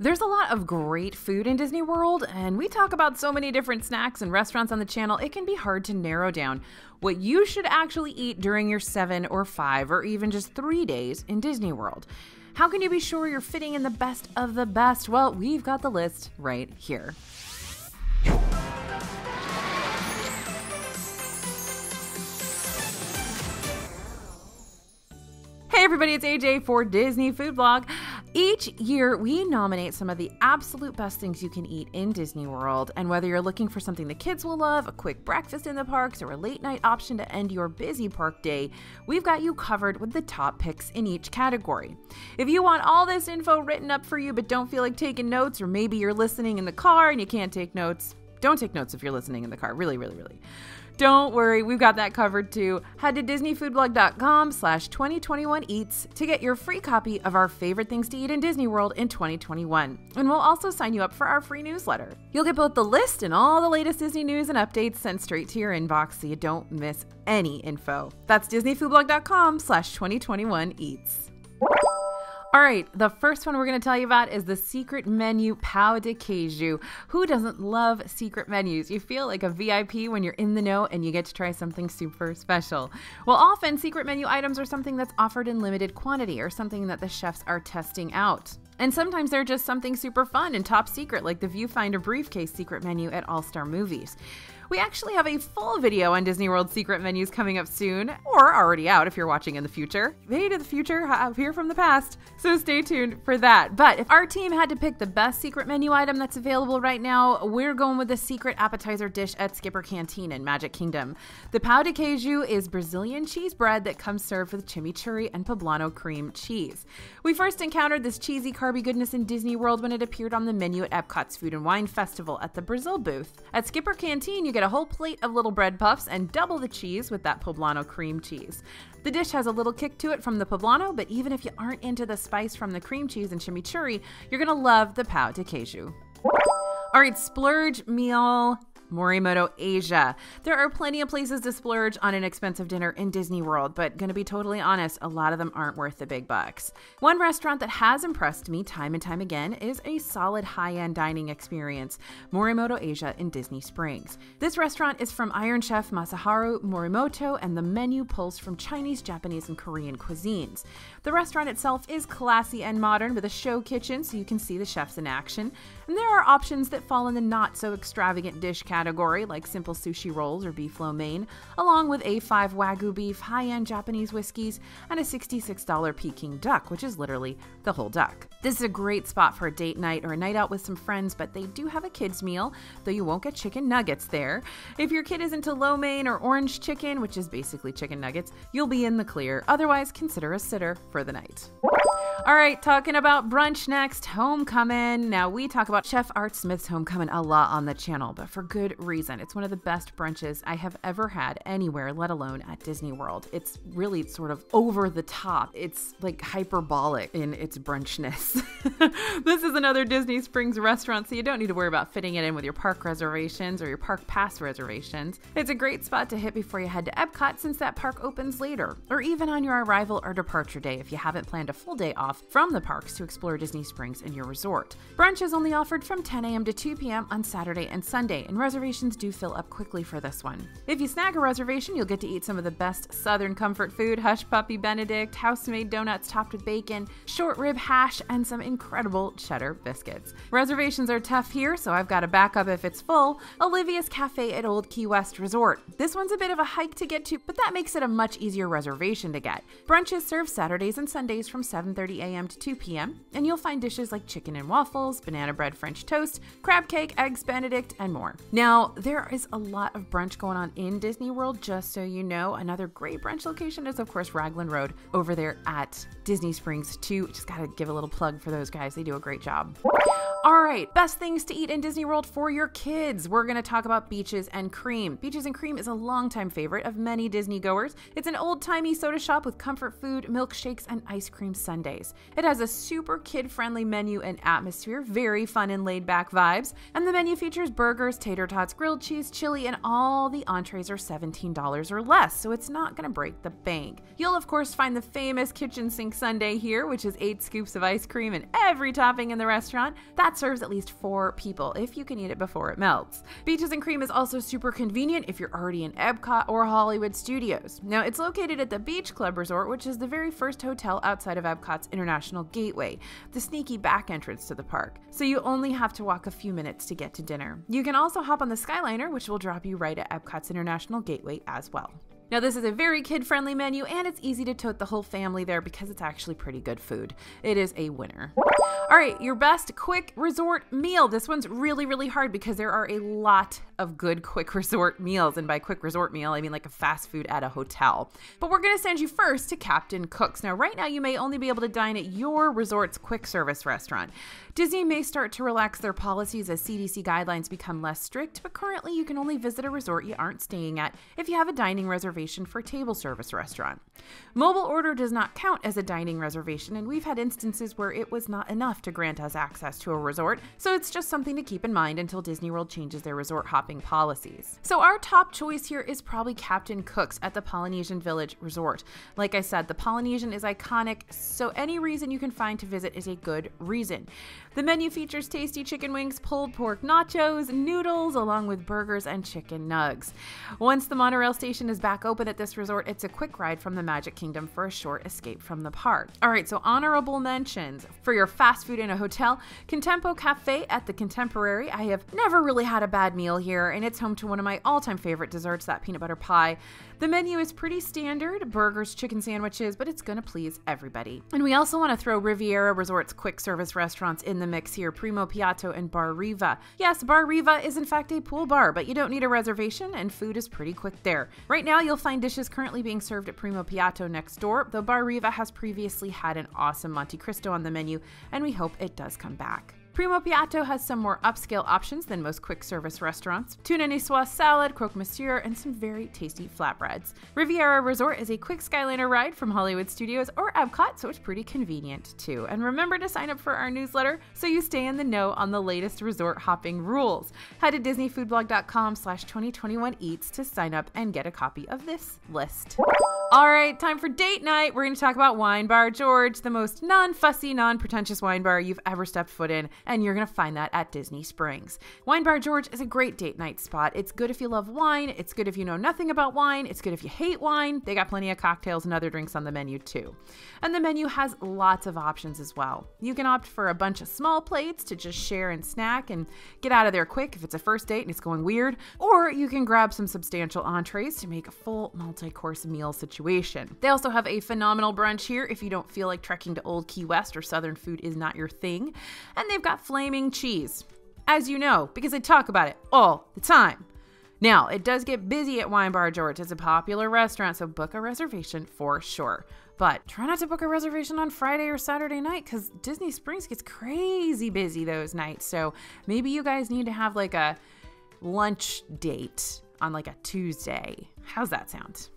There's a lot of great food in Disney World, and we talk about so many different snacks and restaurants on the channel, it can be hard to narrow down what you should actually eat during your 7 or 5 or even just 3 days in Disney World. How can you be sure you're fitting in the best of the best? Well, we've got the list right here. Hey everybody, it's AJ for Disney Food Blog. Each year, we nominate some of the absolute best things you can eat in Disney World, and whether you're looking for something the kids will love, a quick breakfast in the parks, or a late night option to end your busy park day, we've got you covered with the top picks in each category. If you want all this info written up for you but don't feel like taking notes, or maybe you're listening in the car and you can't take notes, don't take notes if you're listening in the car, really. Don't worry, we've got that covered too. Head to disneyfoodblog.com/2021eats to get your free copy of our favorite things to eat in Disney World in 2021. And we'll also sign you up for our free newsletter. You'll get both the list and all the latest Disney news and updates sent straight to your inbox so you don't miss any info. That's disneyfoodblog.com/2021eats. All right, the first one we're going to tell you about is the secret menu Pão de Queijo. Who doesn't love secret menus? You feel like a VIP when you're in the know and you get to try something super special. Well, often secret menu items are something that's offered in limited quantity or something that the chefs are testing out. And sometimes they're just something super fun and top secret, like the Viewfinder briefcase secret menu at All Star Movies. We actually have a full video on Disney World secret menus coming up soon, or already out if you're watching in the future. Way to the future, here from the past, so stay tuned for that. But if our team had to pick the best secret menu item that's available right now, we're going with the secret appetizer dish at Skipper Canteen in Magic Kingdom. The Pão de Queijo is Brazilian cheese bread that comes served with chimichurri and poblano cream cheese. We first encountered this cheesy carby goodness in Disney World when it appeared on the menu at Epcot's Food and Wine Festival at the Brazil booth. At Skipper Canteen, you get a whole plate of little bread puffs and double the cheese with that poblano cream cheese. The dish has a little kick to it from the poblano, but even if you aren't into the spice from the cream cheese and chimichurri, you're gonna love the Pão de Queijo. All right, splurge meal. Morimoto, Asia. There are plenty of places to splurge on an expensive dinner in Disney World, but gonna be totally honest, a lot of them aren't worth the big bucks. One restaurant that has impressed me time and time again is a solid high-end dining experience, Morimoto Asia in Disney Springs. This restaurant is from Iron Chef Masaharu Morimoto, and the menu pulls from Chinese, Japanese, and Korean cuisines. The restaurant itself is classy and modern with a show kitchen so you can see the chefs in action, and there are options that fall in the not-so-extravagant dish category like simple sushi rolls or beef lo mein, along with A5 Wagyu beef, high-end Japanese whiskeys, and a $66 Peking duck, which is literally the whole duck. This is a great spot for a date night or a night out with some friends, but they do have a kids meal, though you won't get chicken nuggets there. If your kid is into lo mein or orange chicken, which is basically chicken nuggets, you'll be in the clear. Otherwise, consider a sitter for the night. All right, talking about brunch next, homecoming. Now, we talk about Chef Art Smith's homecoming a lot on the channel, but for good reason. It's one of the best brunches I have ever had anywhere, let alone at Disney World. It's really sort of over the top. It's like hyperbolic in its brunchness. This is another Disney Springs restaurant, so you don't need to worry about fitting it in with your park reservations or your park pass reservations. It's a great spot to hit before you head to Epcot since that park opens later, or even on your arrival or departure day if you haven't planned a full day off from the parks to explore Disney Springs in your resort. Brunch is only offered from 10 a.m. to 2 p.m. on Saturday and Sunday, and reservations do fill up quickly for this one. If you snag a reservation, you'll get to eat some of the best Southern comfort food, Hush Puppy Benedict, house-made donuts topped with bacon, short rib hash, and some incredible cheddar biscuits. Reservations are tough here, so I've got a backup if it's full. Olivia's Cafe at Old Key West Resort. This one's a bit of a hike to get to, but that makes it a much easier reservation to get. Brunch is served Saturdays and Sundays from 7:30 a.m. to 2 p.m., and you'll find dishes like chicken and waffles, banana bread French toast, crab cake, eggs Benedict, and more. Now, there is a lot of brunch going on in Disney World, just so you know. Another great brunch location is, of course, Raglan Road over there at Disney Springs, too. Just gotta give a little plug for those guys. They do a great job. All right, best things to eat in Disney World for your kids. We're gonna talk about Beaches and Cream. Beaches and Cream is a longtime favorite of many Disney goers. It's an old-timey soda shop with comfort food, milkshakes, and ice cream sundaes. holidays. It has a super kid-friendly menu and atmosphere, very fun and laid-back vibes, and the menu features burgers, tater tots, grilled cheese, chili, and all the entrees are $17 or less, so it's not going to break the bank. You'll of course find the famous kitchen sink sundae here, which is 8 scoops of ice cream and every topping in the restaurant. That serves at least 4 people if you can eat it before it melts. Beaches and Cream is also super convenient if you're already in Epcot or Hollywood Studios. Now, it's located at the Beach Club Resort, which is the very first hotel outside of Epcot's International Gateway, the sneaky back entrance to the park. So you only have to walk a few minutes to get to dinner. You can also hop on the Skyliner, which will drop you right at Epcot's International Gateway as well. Now, this is a very kid-friendly menu, and it's easy to tote the whole family there because it's actually pretty good food. It is a winner. All right, your best quick resort meal. This one's really, really hard because there are a lot of good quick resort meals. And by quick resort meal, I mean like a fast food at a hotel. But we're going to send you first to Captain Cook's. Now, right now, you may only be able to dine at your resort's quick service restaurant. Disney may start to relax their policies as CDC guidelines become less strict, but currently you can only visit a resort you aren't staying at if you have a dining reservation for a table service restaurant. Mobile order does not count as a dining reservation, and we've had instances where it was not enough to grant us access to a resort, so it's just something to keep in mind until Disney World changes their resort hopping policies. So our top choice here is probably Captain Cook's at the Polynesian Village Resort. Like I said, the Polynesian is iconic, so any reason you can find to visit is a good reason. The menu features tasty chicken wings, pulled pork nachos, noodles, along with burgers and chicken nugs. Once the monorail station is back open at this resort, it's a quick ride from the Magic Kingdom for a short escape from the park. All right, so honorable mentions for your fast food in a hotel: Contempo Cafe at the Contemporary. I have never really had a bad meal here, and it's home to one of my all-time favorite desserts, that peanut butter pie. The menu is pretty standard: burgers, chicken sandwiches, but it's gonna please everybody. And we also want to throw Riviera Resort's quick service restaurants in the mix here: Primo Piatto and Bar Riva. Yes, Bar Riva is in fact a pool bar, but you don't need a reservation, and food is pretty quick there. Right now, you'll find dishes currently being served at Primo Piatto next door, though Bar Riva has previously had an awesome Monte Cristo on the menu, and we hope it does come back. Primo Piatto has some more upscale options than most quick service restaurants: tuna niçoise salad, croque monsieur, and some very tasty flatbreads. Riviera Resort is a quick Skyliner ride from Hollywood Studios or Epcot, so it's pretty convenient too. And remember to sign up for our newsletter so you stay in the know on the latest resort hopping rules. Head to disneyfoodblog.com/2021eats to sign up and get a copy of this list. All right, time for date night. We're going to talk about Wine Bar George, the most non-fussy, non-pretentious wine bar you've ever stepped foot in, and you're going to find that at Disney Springs. Wine Bar George is a great date night spot. It's good if you love wine. It's good if you know nothing about wine. It's good if you hate wine. They got plenty of cocktails and other drinks on the menu too. And the menu has lots of options as well. You can opt for a bunch of small plates to just share and snack and get out of there quick if it's a first date and it's going weird, or you can grab some substantial entrees to make a full multi-course meal situation. They also have a phenomenal brunch here if you don't feel like trekking to Old Key West or Southern food is not your thing. And they've got flaming cheese, as you know, because they talk about it all the time. Now, it does get busy at Wine Bar George. It's a popular restaurant, so book a reservation for sure. But try not to book a reservation on Friday or Saturday night because Disney Springs gets crazy busy those nights. So maybe you guys need to have like a lunch date on like a Tuesday. How's that sound?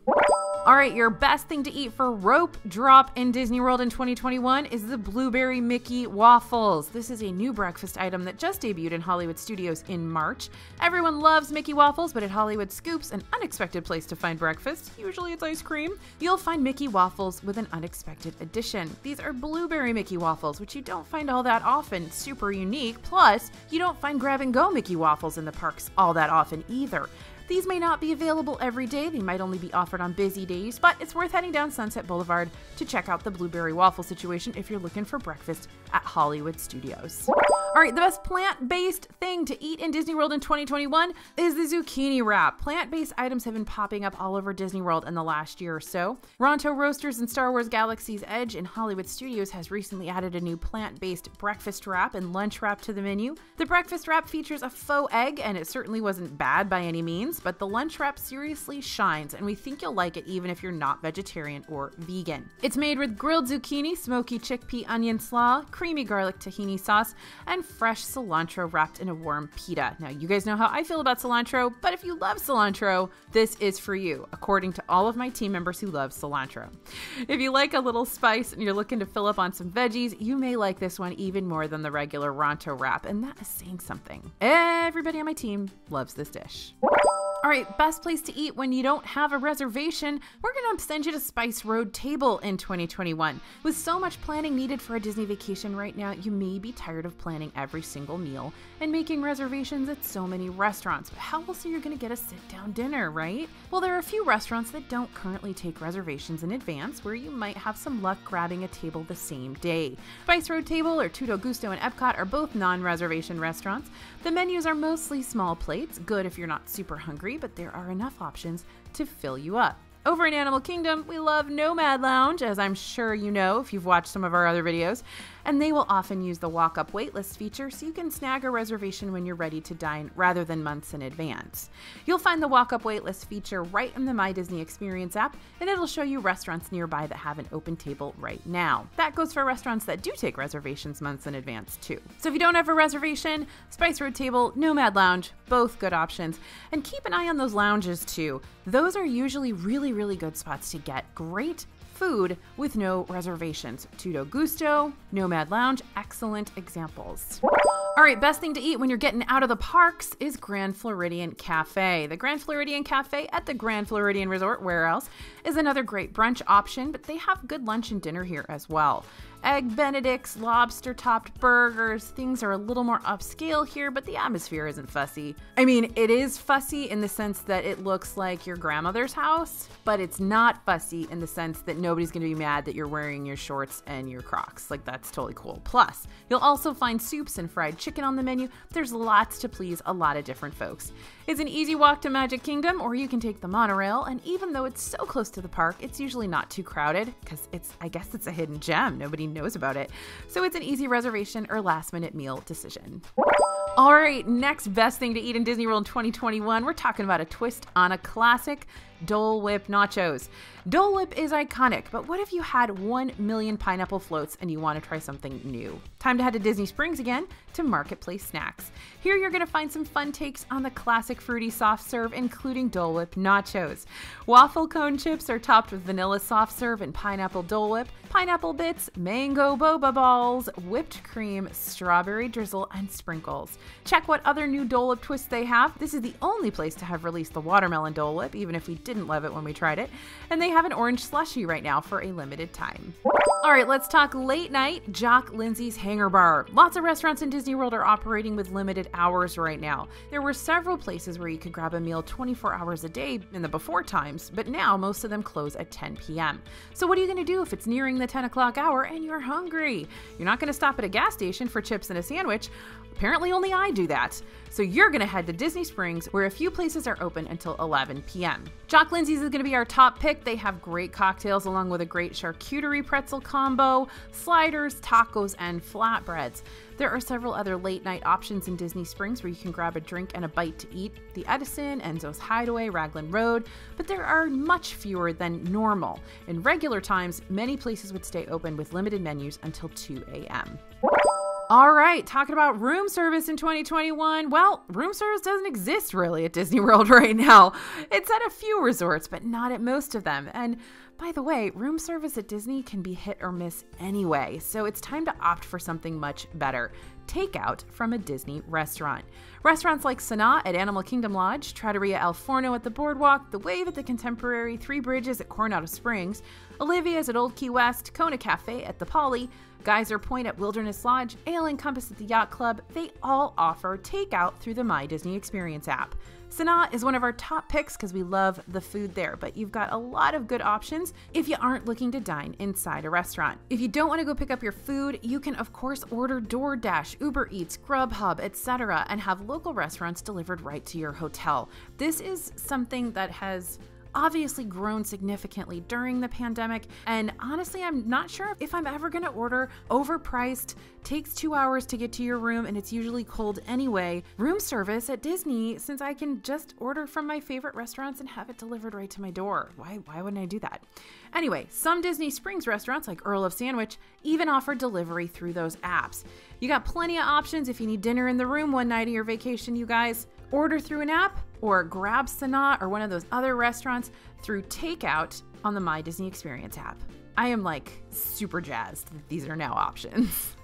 All right, your best thing to eat for rope drop in Disney World in 2021 is the Blueberry Mickey Waffles. This is a new breakfast item that just debuted in Hollywood Studios in March. Everyone loves Mickey Waffles, but at Hollywood Scoops, an unexpected place to find breakfast, usually it's ice cream, you'll find Mickey Waffles with an unexpected addition. These are Blueberry Mickey Waffles, which you don't find all that often. Super unique. Plus, you don't find grab-and-go Mickey Waffles in the parks all that often either. These may not be available every day, they might only be offered on busy days, but it's worth heading down Sunset Boulevard to check out the Blueberry Waffle situation if you're looking for breakfast at Hollywood Studios. All right, the best plant-based thing to eat in Disney World in 2021 is the zucchini wrap. Plant-based items have been popping up all over Disney World in the last year or so. Ronto Roasters and Star Wars Galaxy's Edge in Hollywood Studios has recently added a new plant-based breakfast wrap and lunch wrap to the menu. The breakfast wrap features a faux egg, and it certainly wasn't bad by any means, but the lunch wrap seriously shines, and we think you'll like it even if you're not vegetarian or vegan. It's made with grilled zucchini, smoky chickpea onion slaw, creamy garlic tahini sauce, and fresh cilantro wrapped in a warm pita. Now, you guys know how I feel about cilantro, but if you love cilantro, this is for you, according to all of my team members who love cilantro. If you like a little spice and you're looking to fill up on some veggies, you may like this one even more than the regular Ronto wrap, and that is saying something. Everybody on my team loves this dish. All right, best place to eat when you don't have a reservation. We're going to send you to Spice Road Table in 2021. With so much planning needed for a Disney vacation right now, you may be tired of planning every single meal and making reservations at so many restaurants. But how else are you going to get a sit-down dinner, right? Well, there are a few restaurants that don't currently take reservations in advance where you might have some luck grabbing a table the same day. Spice Road Table or Tutto Gusto and Epcot are both non-reservation restaurants. The menus are mostly small plates, good if you're not super hungry, but there are enough options to fill you up. Over in Animal Kingdom, we love Nomad Lounge, as I'm sure you know if you've watched some of our other videos, and they will often use the walk-up waitlist feature so you can snag a reservation when you're ready to dine rather than months in advance. You'll find the walk-up waitlist feature right in the My Disney Experience app, and it'll show you restaurants nearby that have an open table right now. That goes for restaurants that do take reservations months in advance too. So if you don't have a reservation, Spice Road Table, Nomad Lounge, both good options. And keep an eye on those lounges too. Those are usually really good spots to get great food with no reservations. Tutto Gusto, Nomad Lounge, excellent examples. All right, best thing to eat when you're getting out of the parks is Grand Floridian Cafe. The Grand Floridian Cafe at the Grand Floridian Resort, where else, is another great brunch option, but they have good lunch and dinner here as well. Egg Benedicts, lobster-topped burgers, things are a little more upscale here, but the atmosphere isn't fussy. I mean, it is fussy in the sense that it looks like your grandmother's house, but it's not fussy in the sense that nobody's gonna be mad that you're wearing your shorts and your Crocs. Like, that's totally cool. Plus, you'll also find soups and fried chicken on the menu. There's lots to please a lot of different folks. It's an easy walk to Magic Kingdom, or you can take the monorail, and even though it's so close to the park, it's usually not too crowded, because I guess it's a hidden gem. Nobody knows about it. So it's an easy reservation or last-minute meal decision. All right, next best thing to eat in Disney World in 2021, we're talking about a twist on a classic, Dole Whip nachos. Dole Whip is iconic, but what if you had 1 million pineapple floats and you want to try something new? Time to head to Disney Springs again to Marketplace Snacks. Here you're going to find some fun takes on the classic fruity soft serve, including Dole Whip nachos. Waffle cone chips are topped with vanilla soft serve and pineapple Dole Whip, pineapple bits, mango boba balls, whipped cream, strawberry drizzle, and sprinkles. Check what other new Dole Whip twists they have. This is the only place to have released the watermelon Dole Whip, even if we didn't love it when we tried it. And they have an orange slushie right now for a limited time. All right, let's talk late night. Jock Lindsey's Hangar Bar. Lots of restaurants in Disney World are operating with limited hours right now. There were several places where you could grab a meal 24 hours a day in the before times, but now most of them close at 10 p.m. So what are you going to do if it's nearing the 10 o'clock hour and you're hungry? You're not going to stop at a gas station for chips and a sandwich. Apparently only I do that. So you're going to head to Disney Springs, where a few places are open until 11 p.m. Jock Lindsey's is going to be our top pick. They have great cocktails along with a great charcuterie pretzel combo, sliders, tacos, and flatbreads. There are several other late night options in Disney Springs where you can grab a drink and a bite to eat. The Edison, Enzo's Hideaway, Raglan Road, but there are much fewer than normal. In regular times, many places would stay open with limited menus until 2 a.m. All right, talking about room service in 2021. Well, room service doesn't exist really at Disney World right now. It's at a few resorts, but not at most of them. And by the way, room service at Disney can be hit or miss anyway, so it's time to opt for something much better. Takeout from a Disney restaurant. Restaurants like Sanaa at Animal Kingdom Lodge, Trattoria El Forno at the Boardwalk, The Wave at the Contemporary, Three Bridges at Coronado Springs, Olivia's at Old Key West, Kona Cafe at the Poly, Geyser Point at Wilderness Lodge, Ale and Compass at the Yacht Club, they all offer takeout through the My Disney Experience app. Sanaa is one of our top picks because we love the food there, but you've got a lot of good options if you aren't looking to dine inside a restaurant. If you don't want to go pick up your food, you can of course order DoorDash, Uber Eats, Grubhub, etc. and have local restaurants delivered right to your hotel. This is something that has obviously grown significantly during the pandemic. And honestly, I'm not sure if I'm ever going to order overpriced, takes 2 hours to get to your room, and it's usually cold anyway, room service at Disney, since I can just order from my favorite restaurants and have it delivered right to my door. Why wouldn't I do that? Anyway, some Disney Springs restaurants like Earl of Sandwich even offer delivery through those apps. You got plenty of options if you need dinner in the room one night of your vacation, you guys. Order through an app or grab Sanaa or one of those other restaurants through takeout on the My Disney Experience app. I am like super jazzed that these are now options.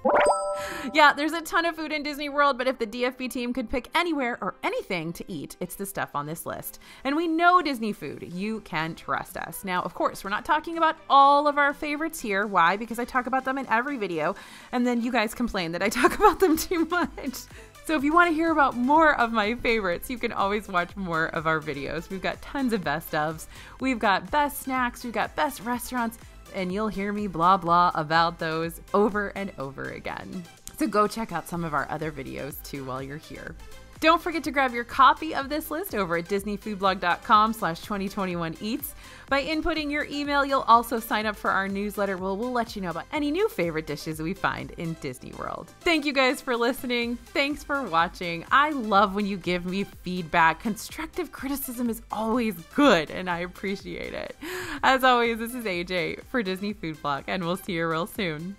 Yeah, there's a ton of food in Disney World, but if the DFB team could pick anywhere or anything to eat, it's the stuff on this list. And we know Disney food. You can trust us. Now, of course, we're not talking about all of our favorites here. Why? Because I talk about them in every video, and then you guys complain that I talk about them too much. So if you want to hear about more of my favorites, you can always watch more of our videos. We've got tons of best ofs. We've got best snacks. We've got best restaurants. And you'll hear me blah blah about those over and over again. So go check out some of our other videos too while you're here. Don't forget to grab your copy of this list over at disneyfoodblog.com/2021eats. By inputting your email, you'll also sign up for our newsletter where we'll let you know about any new favorite dishes we find in Disney World. Thank you guys for listening. Thanks for watching. I love when you give me feedback. Constructive criticism is always good, and I appreciate it. As always, this is AJ for Disney Food Blog, and we'll see you real soon.